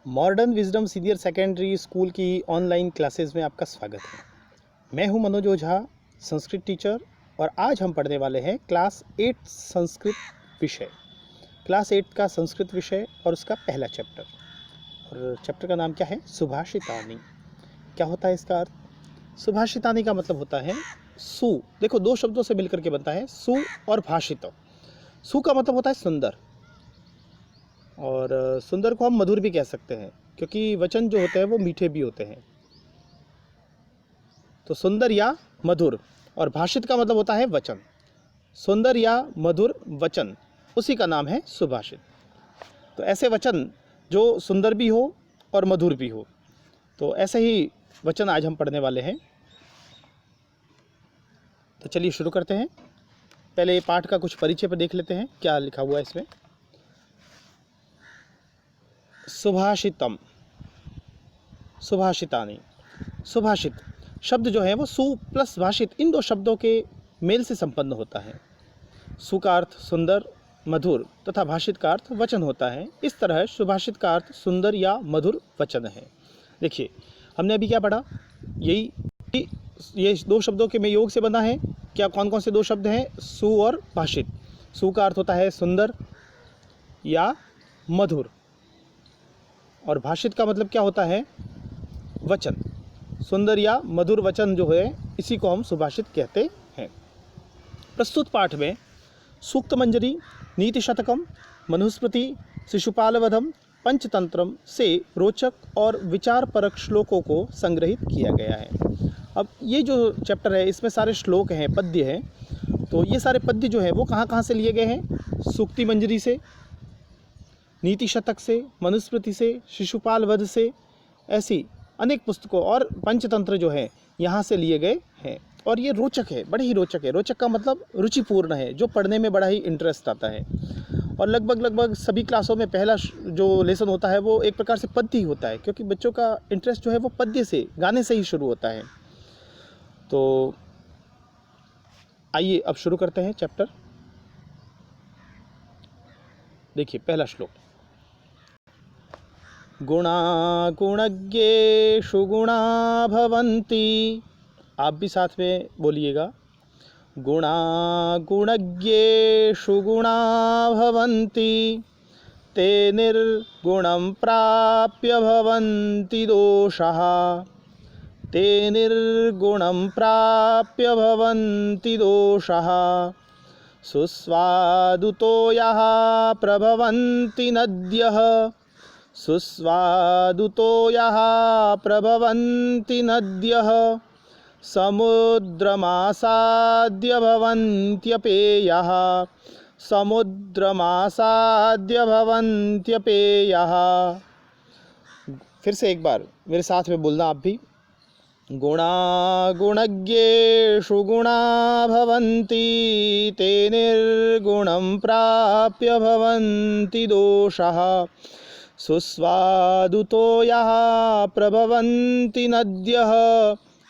Modern wisdom senior secondary school की online classes में आपका स्वागत है। मैं हूं मनोज ओझा, संस्कृत टीचर, और आज हम पढ़ने वाले हैं क्लास 8 संस्कृत विषय। क्लास 8 का संस्कृत विषय और उसका पहला चैप्टर, और चैप्टर का नाम क्या है? सुभाषितानि। क्या होता है इसका अर्थ? सुभाषितानि का मतलब होता है सु। देखो, दो शब्दों से मिलकर के बनता है, सु और भाषित। सु का मतलब होता है सुंदर, और सुंदर को हम मधुर भी कह सकते हैं, क्योंकि वचन जो होते हैं वो मीठे भी होते हैं। तो सुंदर या मधुर, और भाषित का मतलब होता है वचन। सुंदर या मधुर वचन, उसी का नाम है सुभाषित। तो ऐसे वचन जो सुंदर भी हो और मधुर भी हो, तो ऐसे ही वचन आज हम पढ़ने वाले हैं। तो चलिए शुरू करते हैं। पहले पाठ का कुछ परिचय पर देख लेते हैं, क्या लिखा हुआ है इसमें। सुभाषितम, सुभाषितानि। सुभाषित शब्द जो है वो सु प्लस भाषित, इन दो शब्दों के मेल से संपन्न होता है। सु का अर्थ सुंदर, मधुर, तथा भाषित का अर्थ वचन होता है। इस तरह सुभाषित का अर्थ सुंदर या मधुर वचन है। देखिए, हमने अभी क्या पढ़ा? ये दो शब्दों के में योग से बना है। क्या कौन कौन से दो शब्द हैं? सु और भाषित। सु का अर्थ होता है सुंदर या मधुर, और भाषित का मतलब क्या होता है? वचन। सुंदर या मधुर वचन जो है, इसी को हम सुभाषित कहते हैं। प्रस्तुत पाठ में सूक्त मंजरी, नीति शतकम, मनुस्मृति, शिशुपालवधम, पंचतंत्रम से रोचक और विचारपरक श्लोकों को संग्रहित किया गया है। अब ये जो चैप्टर है, इसमें सारे श्लोक हैं, पद्य हैं। तो ये सारे पद्य जो है वो कहाँ कहाँ से लिए गए हैं? सूक्ति मंजरी से, नीति शतक से, मनुस्मृति से, शिशुपाल वध से, ऐसी अनेक पुस्तकों, और पंचतंत्र जो है यहाँ से लिए गए हैं। और ये रोचक है, बड़े ही रोचक है। रोचक का मतलब रुचिपूर्ण है, जो पढ़ने में बड़ा ही इंटरेस्ट आता है। और लगभग सभी क्लासों में पहला जो लेसन होता है वो एक प्रकार से पद्य ही होता है, क्योंकि बच्चों का इंटरेस्ट जो है वो पद्य से, गाने से ही शुरू होता है। तो आइए अब शुरू करते हैं चैप्टर। देखिए, पहला श्लोक। गुणा गुणज्ञेषु गुणा भवन्ति। आप भी साथ में बोलिएगा। गुणा गुणज्ञेषु गुणा भवन्ति, ते निर्गुणं प्राप्य भवन्ति दोषाः। ते निर्गुणं प्राप्य भवन्ति दोषाः। सुस्वादुतो यः प्रभवन्ति नद्यः। सुस्वादुतो यः प्रभवन्ति नद्यः। समुद्रमासाद्य भवन्त्यपेयः। समुद्रमासाद्य भवन्त्यपेयः। फिर से एक बार मेरे साथ में बोलना आप भी। गुणा गुणज्ञेषु गुणा भवन्ति, ते निर्गुणं प्राप्य भवन्ति दोषाः। सुस्वादुतो यः प्रभवन्ति नद्यः।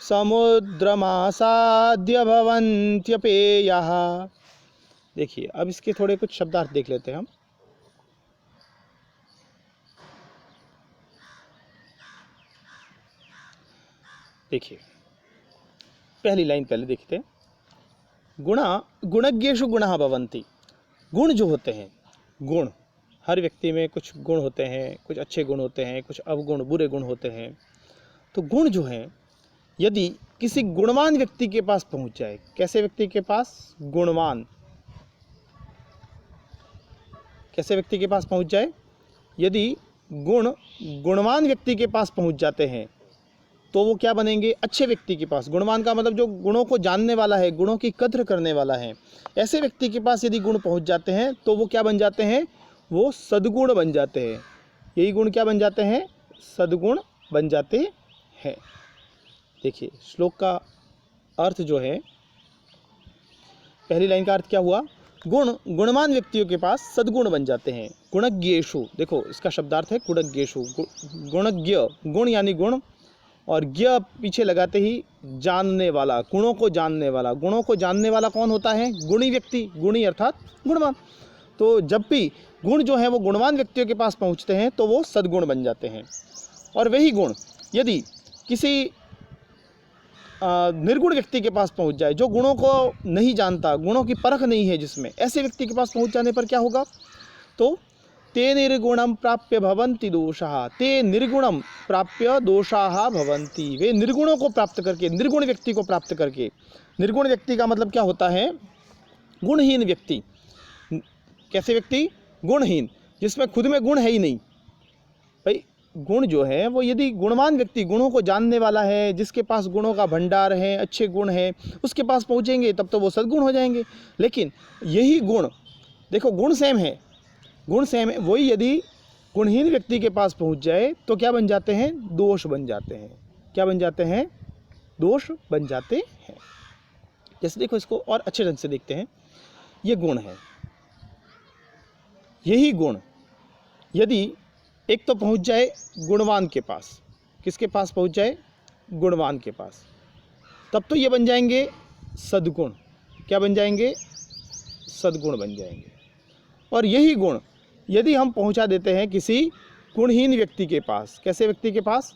समुद्रमासाद्य भवन्त्यपेयः। देखिए, अब इसके थोड़े कुछ शब्दार्थ देख लेते हैं हम। देखिए, पहली लाइन पहले देखते हैं। गुणा गुणज्ञेषु गुणः भवन्ति। गुण जो होते हैं, गुण, हर व्यक्ति में कुछ गुण होते हैं, कुछ अच्छे गुण होते हैं, कुछ अवगुण, बुरे गुण होते हैं। तो गुण जो हैं, यदि किसी गुणवान व्यक्ति के पास पहुंच जाए, कैसे व्यक्ति के पास? गुणवान। कैसे व्यक्ति के पास पहुंच जाए? यदि गुणवान व्यक्ति के पास पहुंच जाते हैं तो वो क्या बनेंगे? अच्छे व्यक्ति के पास। गुणवान का मतलब जो गुणों को जानने वाला है, गुणों की कद्र करने वाला है। ऐसे व्यक्ति के पास यदि गुण पहुंच जाते हैं तो वो क्या बन जाते हैं? वो सद्गुण बन जाते हैं। यही गुण क्या बन जाते हैं? सद्गुण बन जाते हैं। देखिए, श्लोक का अर्थ जो है, पहली लाइन का अर्थ क्या हुआ? गुणवान व्यक्तियों के पास सद्गुण बन जाते हैं। गुणज्ञेषु, देखो इसका शब्दार्थ है गुणज्ञेषु। गुणज्ञ, गुण यानी गुण, और ज्ञ पीछे लगाते ही जानने वाला, गुणों को जानने वाला। गुणों को जानने वाला कौन होता है? गुणी व्यक्ति। गुणी अर्थात गुणवान। तो जब भी गुण जो है वो गुणवान व्यक्तियों के पास पहुँचते हैं तो वो सद्गुण बन जाते हैं। और वही गुण यदि किसी निर्गुण व्यक्ति के पास पहुंच जाए, जो गुणों को नहीं जानता, गुणों की परख नहीं है जिसमें, ऐसे व्यक्ति के पास पहुंच जाने पर क्या होगा? तो ते निर्गुणम प्राप्य भवन्ति दोषाः, ते निर्गुणम प्राप्य दोषाः भवन्ति, वे निर्गुणों को प्राप्त करके, निर्गुण व्यक्ति को प्राप्त करके, निर्गुण व्यक्ति का मतलब क्या होता है? गुणहीन व्यक्ति। कैसे व्यक्ति? गुणहीन, जिसमें खुद में गुण है ही नहीं। भाई गुण जो है वो यदि गुणवान व्यक्ति, गुणों को जानने वाला है, जिसके पास गुणों का भंडार है, अच्छे गुण है, उसके पास पहुँचेंगे तब तो वो सद्गुण हो जाएंगे। लेकिन यही गुण, देखो गुण सेम है, गुण सेम है, वही यदि गुणहीन व्यक्ति के पास पहुँच जाए तो क्या बन जाते हैं? दोष बन जाते हैं। क्या बन जाते हैं? दोष बन जाते हैं। जैसे देखो, इसको और अच्छे ढंग से देखते हैं। ये गुण है, यही गुण यदि एक तो पहुंच जाए गुणवान के पास, किसके पास पहुंच जाए? गुणवान के पास, तब तो ये बन जाएंगे सद्गुण। क्या बन जाएंगे? सद्गुण बन जाएंगे। और यही गुण यदि हम पहुंचा देते हैं किसी गुणहीन व्यक्ति के पास, कैसे व्यक्ति के पास?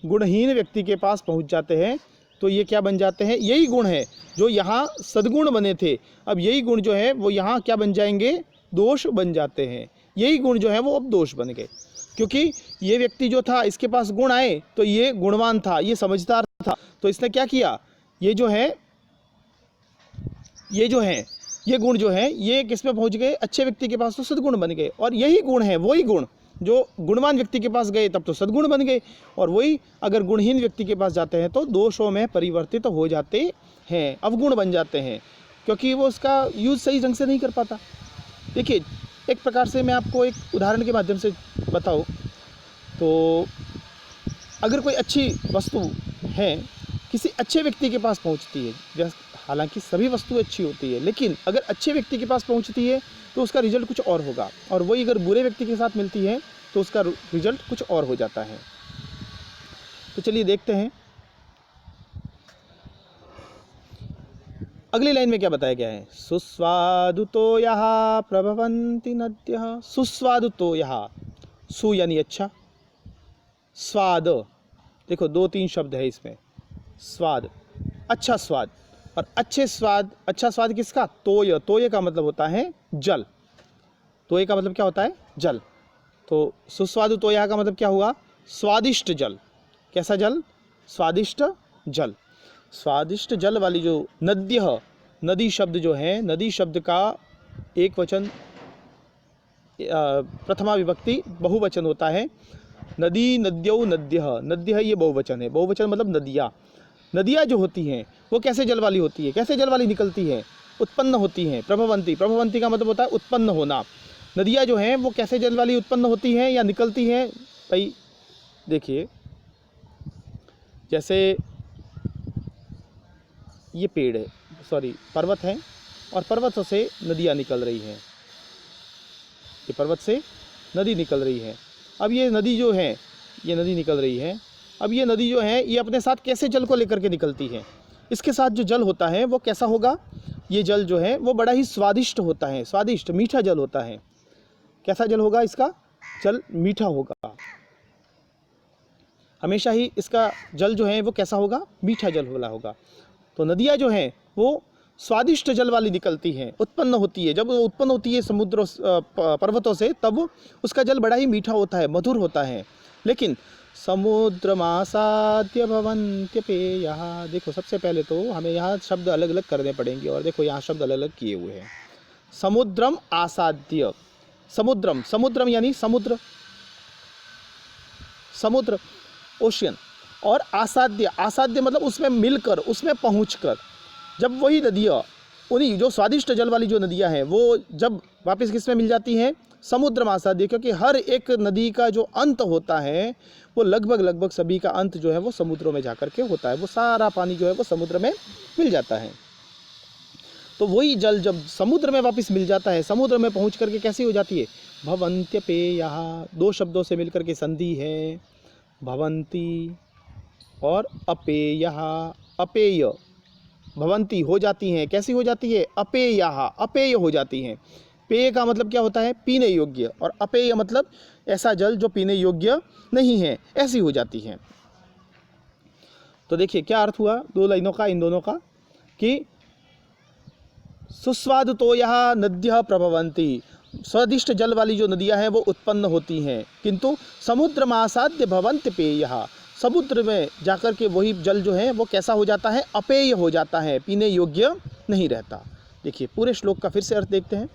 गुणहीन व्यक्ति के पास पहुंच जाते हैं तो ये क्या बन जाते हैं? यही गुण है जो यहाँ सद्गुण बने थे, अब यही गुण जो है वो यहाँ क्या बन जाएंगे? दोष बन जाते हैं। यही गुण जो है वो अब दोष बन गए, क्योंकि ये व्यक्ति जो था, इसके पास गुण आए तो ये गुणवान था, ये समझदार था, तो इसने क्या किया? ये जो है ये गुण जो है ये किस में पहुंच गए? अच्छे व्यक्ति के पास, तो सद्गुण बन गए। और यही गुण है, वही गुण जो गुणवान व्यक्ति के पास गए तब तो सद्गुण बन गए, और वही अगर गुणहीन व्यक्ति के पास जाते हैं तो दोषों में परिवर्तित तो हो जाते हैं, अवगुण बन जाते हैं, क्योंकि वो उसका यूज़ सही ढंग से नहीं कर पाता। देखिए, एक प्रकार से मैं आपको एक उदाहरण के माध्यम से बताऊं तो अगर कोई अच्छी वस्तु है किसी अच्छे व्यक्ति के पास पहुंचती है, हालांकि सभी वस्तु अच्छी होती है, लेकिन अगर अच्छे व्यक्ति के पास पहुंचती है तो उसका रिजल्ट कुछ और होगा, और वही अगर बुरे व्यक्ति के साथ मिलती है तो उसका रिजल्ट कुछ और हो जाता है। तो चलिए देखते हैं अगली लाइन में क्या बताया गया है। सुस्वादुतो यः प्रभवन्ति नद्यः। सुस्वादुतो यः, सु यानी अच्छा, स्वाद, देखो 2-3 शब्द है इसमें। स्वाद, अच्छा स्वाद, और अच्छे स्वाद, अच्छा स्वाद किसका? तोय, तोय का मतलब होता है जल। तोय का मतलब क्या होता है? जल। तो सुस्वादुतो यः का मतलब क्या हुआ? स्वादिष्ट जल। कैसा जल? स्वादिष्ट जल। स्वादिष्ट जल वाली जो नद्यः, नदी शब्द जो है, नदी शब्द का एक वचन प्रथमा विभक्ति बहुवचन होता है। नदी, नद्यौ, नद्यः, नद्यः ये बहुवचन है। बहुवचन मतलब नदियाँ। नदियाँ जो होती हैं वो कैसे जल वाली होती है? कैसे जल वाली निकलती है? उत्पन्न होती हैं। प्रभवंती, प्रभवंती का मतलब होता है उत्पन्न होना। नदियाँ जो हैं वो कैसे जल वाली उत्पन्न होती हैं या निकलती हैं? भाई देखिए, जैसे ये पेड़ है, सॉरी पर्वत है, और पर्वतों से नदियाँ निकल रही हैं। ये पर्वत से नदी निकल रही है। अब ये नदी जो है, ये नदी निकल रही है, अब ये नदी जो है ये अपने साथ कैसे जल को लेकर के निकलती है? इसके साथ जो जल होता है वो कैसा होगा? ये जल जो है वो बड़ा ही स्वादिष्ट होता है, स्वादिष्ट मीठा जल होता है। कैसा जल होगा? इसका जल मीठा होगा। हमेशा ही इसका जल जो है वो कैसा होगा? मीठा जल वाला होगा। तो नदियाँ जो हैं वो स्वादिष्ट जल वाली निकलती हैं, उत्पन्न होती है। जब वो उत्पन्न होती है समुद्र पर्वतों से, तब उसका जल बड़ा ही मीठा होता है, मधुर होता है। लेकिन समुद्रमासाद्य भवन्त्यपेयः, देखो सबसे पहले तो हमें यहाँ शब्द अलग अलग करने पड़ेंगे, और देखो यहाँ शब्द अलग अलग किए हुए हैं। समुद्रम आसाद्य, समुद्रम, समुद्रम यानी समुद्र, समुद्र ओशियन, और आसाद्य, आसाद्य मतलब उसमें मिलकर, उसमें पहुंचकर। जब वही नदियाँ, उन्हीं जो स्वादिष्ट जल वाली जो नदियाँ हैं वो जब वापस किस में मिल जाती हैं? समुद्र में आसाद्य, क्योंकि हर एक नदी का जो अंत होता है वो लगभग सभी का अंत जो है वो समुद्रों में जाकर के होता है। वो सारा पानी जो है वो समुद्र में मिल जाता है। तो वही जल जब समुद्र में वापस मिल जाता है, समुद्र में पहुँच करके कैसी हो जाती है? भवन्त्यपेयः, 2 शब्दों से मिलकर के संधि है, भवन्ति और अपेयः। अपेय, भवन्ति हो जाती हैं, कैसी हो जाती है? अपेयः, अपेय हो जाती हैं। पेय का मतलब क्या होता है, पीने योग्य, और अपेय मतलब ऐसा जल जो पीने योग्य नहीं है, ऐसी हो जाती है। तो देखिए क्या अर्थ हुआ दो लाइनों का, इन दोनों का, कि सुस्वादु तो यह नद्यः प्रभवन्ति, स्वादिष्ट जल वाली जो नदियां हैं वो उत्पन्न होती हैं, किंतु समुद्र मासाद्य भवन्ति पेयः, समुद्र में जाकर के वही जल जो है वो कैसा हो जाता है, अपेय हो जाता है, पीने योग्य नहीं रहता। देखिए पूरे श्लोक का फिर से अर्थ देखते हैं।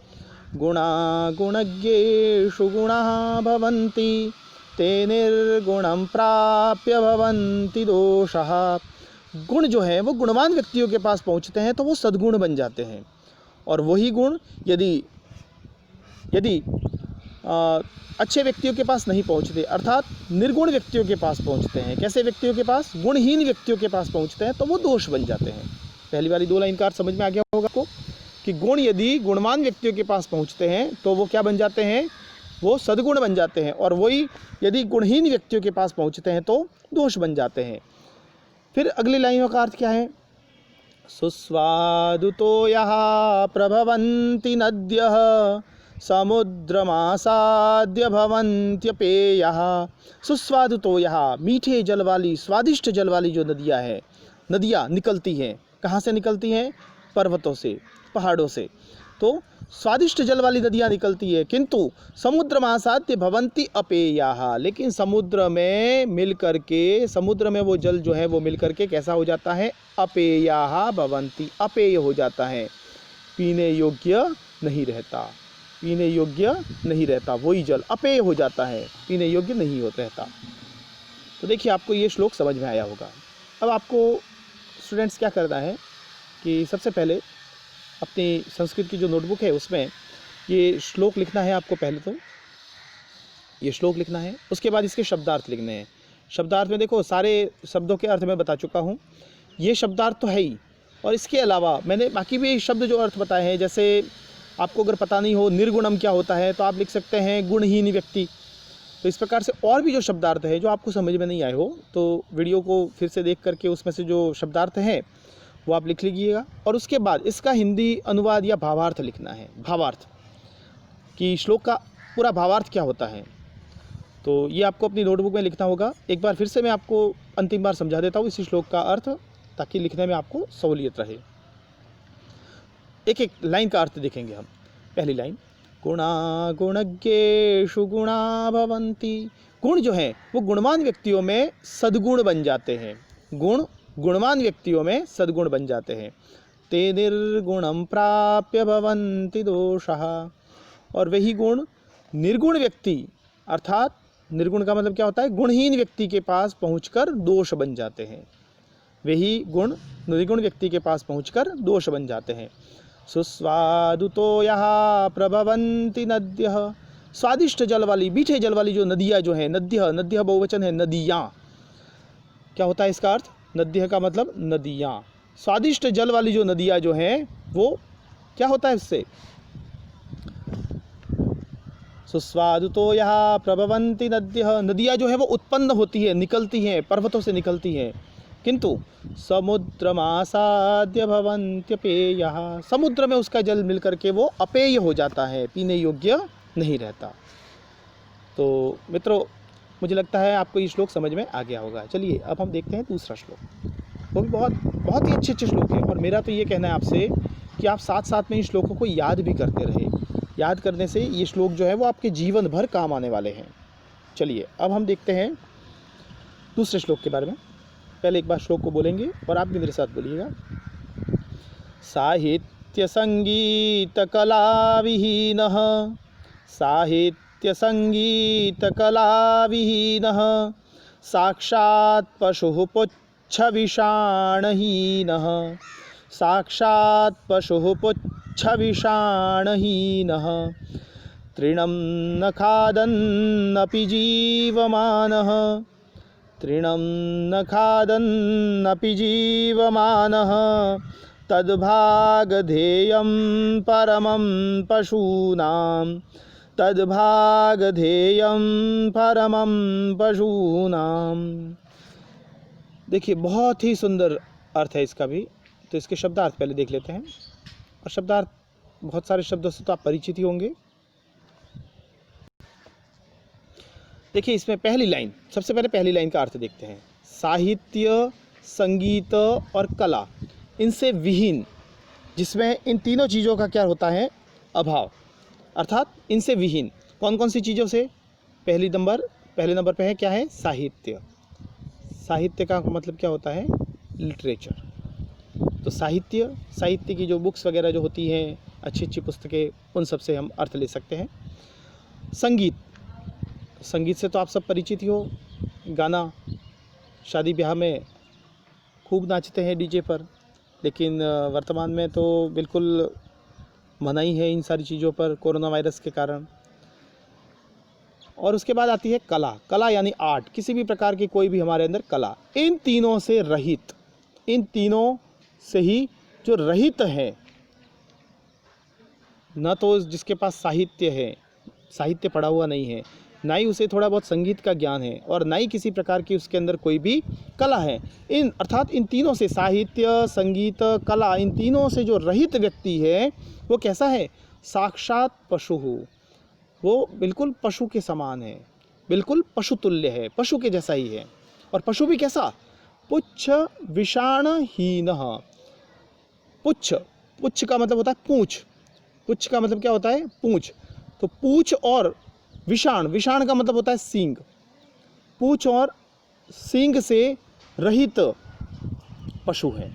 गुणा गुणज्ञेषु गुणाः भवन्ति, ते निर्गुणं प्राप्य भवन्ति दोषः। गुण जो है वो गुणवान व्यक्तियों के पास पहुंचते हैं तो वो सद्गुण बन जाते हैं, और वही गुण यदि अच्छे व्यक्तियों के पास नहीं पहुंचते, अर्थात निर्गुण व्यक्तियों के पास पहुंचते हैं, कैसे व्यक्तियों के पास, गुणहीन व्यक्तियों के पास पहुंचते हैं, तो वो दोष बन जाते हैं। पहली वाली दो लाइन का अर्थ समझ में आ गया होगा आपको कि गुण यदि गुणवान व्यक्तियों के पास पहुंचते हैं तो वो क्या बन जाते हैं, वो सद्गुण बन जाते हैं, और वही यदि गुणहीन व्यक्तियों के पास पहुंचते हैं तो दोष बन जाते हैं। फिर अगली लाइनों का अर्थ क्या है, सुस्वादुतो यः प्रभवन्ति नद्यः, समुद्रमासाद्य भवन्त्यपेयः। सुस्वादुतो यः, मीठे जल वाली, स्वादिष्ट जल वाली जो नदियाँ हैं, नदियाँ निकलती हैं, कहाँ से निकलती हैं, पर्वतों से, पहाड़ों से, तो स्वादिष्ट जल वाली नदियाँ निकलती है, किंतु समुद्र मासाद्य भवन्ति अपेयाः, लेकिन समुद्र में मिल करके, समुद्र में वो जल जो है वो मिल करके कैसा हो जाता है, अपेयाः भवन्ति, अपेय हो जाता है, पीने योग्य नहीं रहता, पीने योग्य नहीं रहता, वही जल अपेय हो जाता है, पीने योग्य नहीं होता रहता। तो देखिए आपको ये श्लोक समझ में आया होगा। अब आपको स्टूडेंट्स क्या करना है कि सबसे पहले अपनी संस्कृत की जो नोटबुक है उसमें ये श्लोक लिखना है आपको, पहले तो ये श्लोक लिखना है, उसके बाद इसके शब्दार्थ लिखने हैं। शब्दार्थ में देखो सारे शब्दों के अर्थ मैं बता चुका हूँ, ये शब्दार्थ तो है ही, और इसके अलावा मैंने बाकी भी शब्द जो अर्थ बताए हैं, जैसे आपको अगर पता नहीं हो निर्गुणम क्या होता है तो आप लिख सकते हैं गुणहीन व्यक्ति। तो इस प्रकार से और भी जो शब्दार्थ है जो आपको समझ में नहीं आए हो तो वीडियो को फिर से देख करके उसमें से जो शब्दार्थ हैं वो आप लिख लीजिएगा, और उसके बाद इसका हिंदी अनुवाद या भावार्थ लिखना है, भावार्थ कि श्लोक का पूरा भावार्थ क्या होता है। तो ये आपको अपनी नोटबुक में लिखना होगा। एक बार फिर से मैं आपको अंतिम बार समझा देता हूँ इसी श्लोक का अर्थ, ताकि लिखने में आपको सहूलियत रहे। एक एक लाइन का अर्थ देखेंगे हम। पहली लाइन, गुणा गुणज्ञेषु गुणा भवन्ति, गुण जो है वो गुणवान व्यक्तियों में सद्गुण बन जाते हैं, गुण गुणवान व्यक्तियों में सद्गुण बन जाते हैं। ते निर्गुणं प्राप्य भवन्ति दोषः, और वही गुण निर्गुण व्यक्ति, अर्थात निर्गुण का मतलब क्या होता है, गुणहीन व्यक्ति के पास पहुंचकर दोष बन जाते हैं, वही गुण निर्गुण व्यक्ति के पास पहुंचकर दोष बन जाते हैं। सुस्वादुतो यः प्रभवन्ति नद्यः, स्वादिष्ट जल वाली, मीठे जल वाली जो नदियाँ जो हैं, नद्यः, नद्यः बहुवचन है, नदियाँ, क्या होता है इसका अर्थ, नद्यः का मतलब नदियाँ, स्वादिष्ट जल वाली जो नदियाँ जो हैं वो क्या होता है इससे, सुस्वादुतो यः प्रभवन्ति नद्यः, नदियाँ जो है वो उत्पन्न होती है, निकलती हैं, पर्वतों से निकलती हैं, किंतु समुद्रमासाद्य भवन्त्यपेयः, समुद्र में उसका जल मिल करके वो अपेय हो जाता है, पीने योग्य नहीं रहता। तो मित्रों मुझे लगता है आपको ये श्लोक समझ में आ गया होगा। चलिए अब हम देखते हैं दूसरा श्लोक, वो भी बहुत ही अच्छे श्लोक है, और मेरा तो ये कहना है आपसे कि आप साथ साथ में इन श्लोकों को याद भी करते रहे। याद करने से ये श्लोक जो है वो आपके जीवन भर काम आने वाले हैं। चलिए अब हम देखते हैं दूसरे श्लोक के बारे में। पहले एक बार श्लोक को बोलेंगे और आप भी मेरे साथ बोलिएगा। साहित्य संगीत कला विहीनः, साहित्य संगीत कला विहीनः, साक्षात् पशुः पुच्छविषाणहीनः, साक्षात् पशुः पुच्छविषाणहीनः, तृणं न खादन्नपि जीवमानः, तृणं न खादन्नपि जीवमानः, तद्भागधेयं परमं पशूनां, तद्भागधेयं परमं पशूनां। देखिए बहुत ही सुंदर अर्थ है इसका भी। तो इसके शब्दार्थ पहले देख लेते हैं, और शब्दार्थ बहुत सारे शब्दों से तो आप परिचित ही होंगे। देखिए इसमें पहली लाइन, सबसे पहले पहली लाइन का अर्थ देखते हैं। साहित्य, संगीत और कला इनसे विहीन, जिसमें इन तीनों चीज़ों का क्या होता है, अभाव, अर्थात इनसे विहीन कौन कौन सी चीज़ों से। पहले नंबर पे है क्या है, साहित्य। साहित्य का मतलब क्या होता है, लिटरेचर। तो साहित्य की जो बुक्स वगैरह जो होती हैं, अच्छी अच्छी पुस्तकें, उन सब से हम अर्थ ले सकते हैं। संगीत से तो आप सब परिचित ही हो, गाना, शादी ब्याह में खूब नाचते हैं डीजे पर, लेकिन वर्तमान में तो बिल्कुल मनाही है इन सारी चीज़ों पर कोरोना वायरस के कारण। और उसके बाद आती है कला यानी आर्ट, किसी भी प्रकार की कोई भी हमारे अंदर कला, इन तीनों से रहित, इन तीनों से ही जो रहित है, न तो जिसके पास साहित्य है, साहित्य पढ़ा हुआ नहीं है, ना ही उसे थोड़ा बहुत संगीत का ज्ञान है, और ना ही किसी प्रकार की उसके अंदर कोई भी कला है, अर्थात इन तीनों से, साहित्य, संगीत, कला, इन तीनों से जो रहित व्यक्ति है वो कैसा है, साक्षात पशु हो, वो बिल्कुल पशु के समान है, बिल्कुल पशु तुल्य है, पशु के जैसा ही है। और पशु भी कैसा, पुच्छ विषाणहीन। पुच्छ का मतलब होता है पूंछ, पुच्छ का मतलब क्या होता है, पूंछ। तो पूंछ और विषाण का मतलब होता है सींग, पूंछ और सींग से रहित पशु है,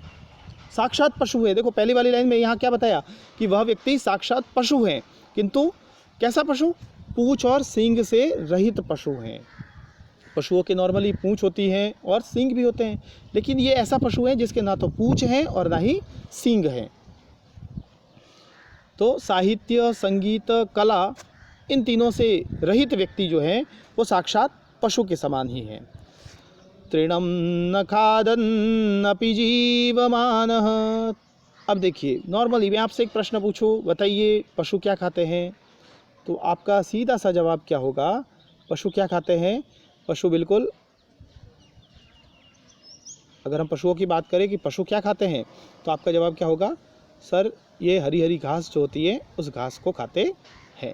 साक्षात पशु है। देखो पहली वाली लाइन में यहाँ क्या बताया कि वह व्यक्ति साक्षात पशु है, किंतु कैसा पशु, पूंछ और सींग से रहित पशु हैं। पशुओं के नॉर्मली पूंछ होती है और सींग भी होते हैं, लेकिन ये ऐसा पशु है जिसके ना तो पूंछ है और ना ही सींग है। तो साहित्य, संगीत, कला, इन तीनों से रहित व्यक्ति जो है वो साक्षात पशु के समान ही है। तृणम न खादन अपि जीवमानः। अब देखिए नॉर्मली मैं आपसे एक प्रश्न पूछूं, बताइए पशु क्या खाते हैं, तो आपका सीधा सा जवाब क्या होगा, पशु क्या खाते हैं। पशु बिल्कुल, अगर हम पशुओं की बात करें कि पशु क्या खाते हैं, तो आपका जवाब क्या होगा, सर ये हरी हरी घास जो होती है उस घास को खाते हैं।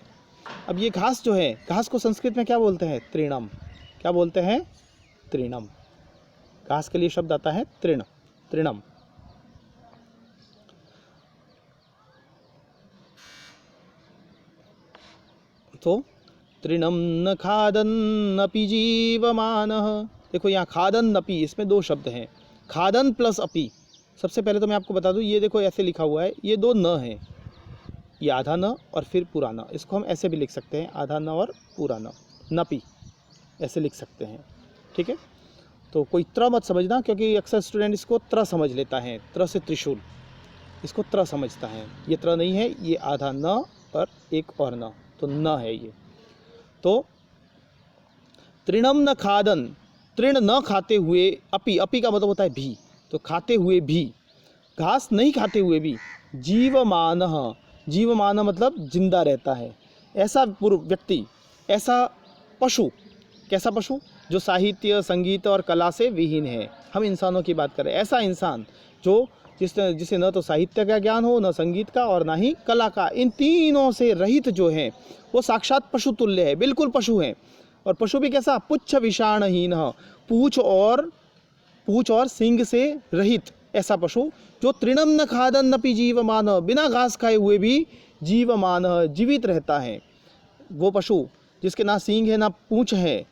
अब ये घास जो है, घास को संस्कृत में क्या बोलते हैं, तृणम। क्या बोलते हैं, तृणम। घास के लिए शब्द आता है तृणम। तो तृणम न खादन अपि जीवमानः। देखो यहाँ खादन अपि, इसमें दो शब्द हैं, खादन प्लस अपि। सबसे पहले तो मैं आपको बता दूं, ये देखो ऐसे लिखा हुआ है, ये दो न है, ये आधा न और फिर पूरा न, इसको हम ऐसे भी लिख सकते हैं, आधा न और पूरा न, नपि ऐसे लिख सकते हैं, ठीक है। तो कोई त्र मत समझना, क्योंकि अक्सर स्टूडेंट इसको त्र समझ लेता है, त्र से त्रिशूल, इसको त्र समझता है, ये त्र नहीं है, ये आधा न और एक और न, तो न है ये। तो तृणम न खादन, तृण न खाते हुए, अपि का मतलब होता है भी, तो खाते हुए भी, घास नहीं खाते हुए भी, जीवमान मतलब जिंदा रहता है, ऐसा व्यक्ति, ऐसा पशु, कैसा पशु, जो साहित्य, संगीत और कला से विहीन है। हम इंसानों की बात करें, ऐसा इंसान जो जिसे न तो साहित्य का ज्ञान हो, न संगीत का और ना ही कला का, इन तीनों से रहित जो है वो साक्षात पशु तुल्य है, बिल्कुल पशु है। और पशु भी कैसा, पुच्छ विषाणहीन, पूंछ और सींग से रहित ऐसा पशु, जो तृणम न खादन अपि जीवमान, बिना घास खाए हुए भी जीवमान, जीवित रहता है। वो पशु जिसके ना सींग है ना पूंछ है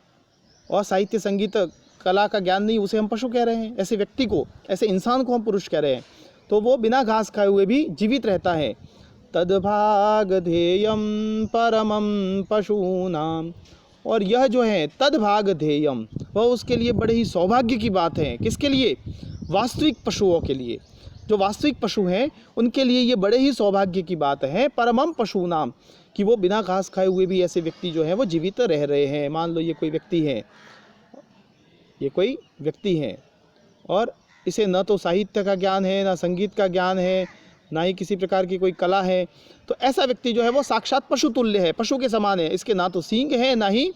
और साहित्य, संगीत, कला का ज्ञान नहीं, उसे हम पशु कह रहे हैं। ऐसे व्यक्ति को, ऐसे इंसान को हम पुरुष कह रहे हैं। तो वो बिना घास खाए हुए भी जीवित रहता है। तद्भाग ध्येयम परमम पशूनाम, और यह जो है तद्भाग ध्येयम, वह उसके लिए बड़े ही सौभाग्य की बात है। किसके लिए, वास्तविक पशुओं के लिए, जो वास्तविक पशु हैं उनके लिए ये बड़े ही सौभाग्य की बात है, परमम पशूनाम, कि वो बिना घास खाए हुए भी ऐसे व्यक्ति जो है वो जीवित रह रहे हैं। मान लो ये कोई व्यक्ति है, और इसे न तो साहित्य का ज्ञान है, ना संगीत का ज्ञान है, ना ही किसी प्रकार की कोई कला है, तो ऐसा व्यक्ति जो है वो साक्षात पशु तुल्य है, पशु के समान है। इसके ना तो सींग है ना ही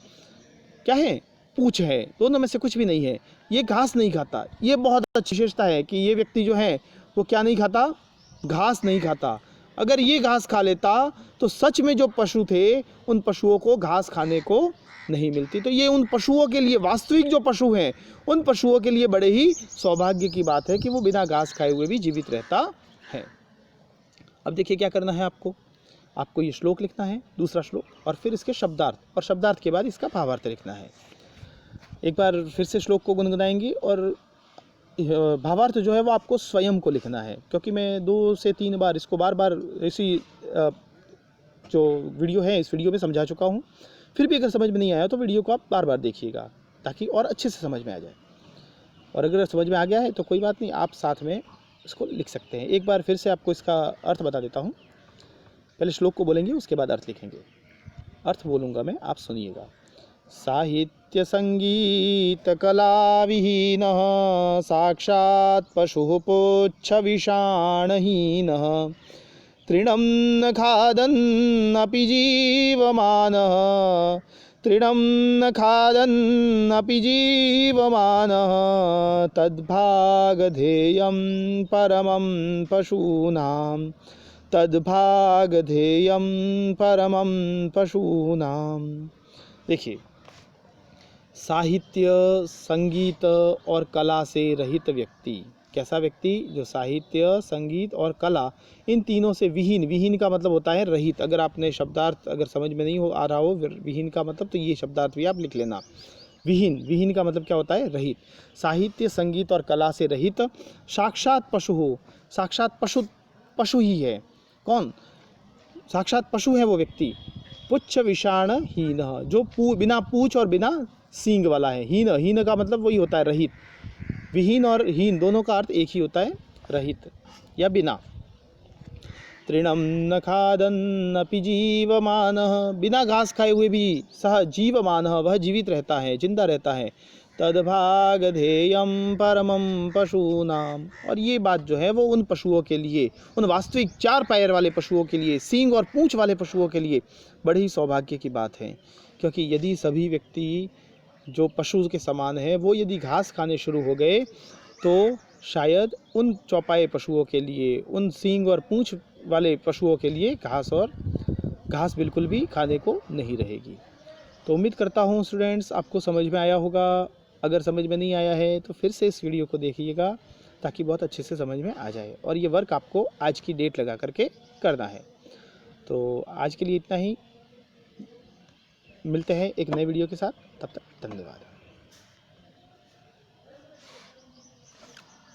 क्या है, पूंछ है, दोनों में से कुछ भी नहीं है। ये घास नहीं खाता, ये बहुत अच्छी विशेषता है कि ये व्यक्ति जो है वो क्या नहीं खाता, घास नहीं खाता। अगर ये घास खा लेता तो सच में जो पशु थे उन पशुओं को घास खाने को नहीं मिलती। तो ये उन पशुओं के लिए, वास्तविक जो पशु हैं उन पशुओं के लिए बड़े ही सौभाग्य की बात है कि वो बिना घास खाए हुए भी जीवित रहता है। अब देखिए क्या करना है आपको। आपको ये श्लोक लिखना है, दूसरा श्लोक, और फिर इसके शब्दार्थ, और शब्दार्थ के बाद इसका भावार्थ लिखना है। एक बार फिर से श्लोक को गुनगुनाएंगे और भावार्थ जो है वो आपको स्वयं को लिखना है, क्योंकि मैं 2 से 3 बार इसको बार बार इसी जो वीडियो है इस वीडियो में समझा चुका हूँ। फिर भी अगर समझ में नहीं आया तो वीडियो को आप बार बार देखिएगा ताकि और अच्छे से समझ में आ जाए। और अगर समझ में आ गया है तो कोई बात नहीं, आप साथ में इसको लिख सकते हैं। एक बार फिर से आपको इसका अर्थ बता देता हूँ। पहले श्लोक को बोलेंगे, उसके बाद अर्थ लिखेंगे। अर्थ बोलूँगा मैं, आप सुनिएगा। साहित्य संगीत कला विहीनः साक्षात् पशुः पुच्छ विषाणहीनः तृणं न खादन्नपि जीवमानः तृणं न खादन्नपि जीवमानः तद्भागधेयं परमं पशूनां तद्भागधेयं परमं पशूनां। देखिए, साहित्य, संगीत और कला से रहित व्यक्ति, कैसा व्यक्ति? जो साहित्य, संगीत और कला इन तीनों से विहीन, विहीन का मतलब होता है रहित। अगर आपने शब्दार्थ अगर समझ में नहीं हो आ रहा हो विहीन का मतलब, तो ये शब्दार्थ भी आप लिख लेना। विहीन, विहीन का मतलब क्या होता है? रहित। साहित्य, संगीत और कला से रहित साक्षात पशु हो, साक्षात पशु, पशु ही है। कौन? साक्षात पशु है वो व्यक्ति। पुच्छ विषाण हीन, जो बिना पूछ और बिना सींग वाला है। हीन, हीन का मतलब वही होता है रहित। विहीन और हीन दोनों का अर्थ एक ही होता है, रहित या बिना। तृणम न खादन्नपि जीवमानः, बिना घास खाए हुए भी सह जीवमानः, वह जीवित रहता है, जिंदा रहता है। तद्भागधेयं परमं पशूनाम, और ये बात जो है वो उन पशुओं के लिए, उन वास्तविक 4 पैर वाले पशुओं के लिए, सींग और पूंछ वाले पशुओं के लिए बड़ी ही सौभाग्य की बात है। क्योंकि यदि सभी व्यक्ति जो पशु के समान है वो यदि घास खाने शुरू हो गए तो शायद उन चौपाए पशुओं के लिए, उन सींग और पूंछ वाले पशुओं के लिए घास बिल्कुल भी खाने को नहीं रहेगी। तो उम्मीद करता हूँ स्टूडेंट्स आपको समझ में आया होगा। अगर समझ में नहीं आया है तो फिर से इस वीडियो को देखिएगा ताकि बहुत अच्छे से समझ में आ जाए। और ये वर्क आपको आज की डेट लगा करके करना है। तो आज के लिए इतना ही, मिलते हैं एक नए वीडियो के साथ, तब तक धन्यवाद।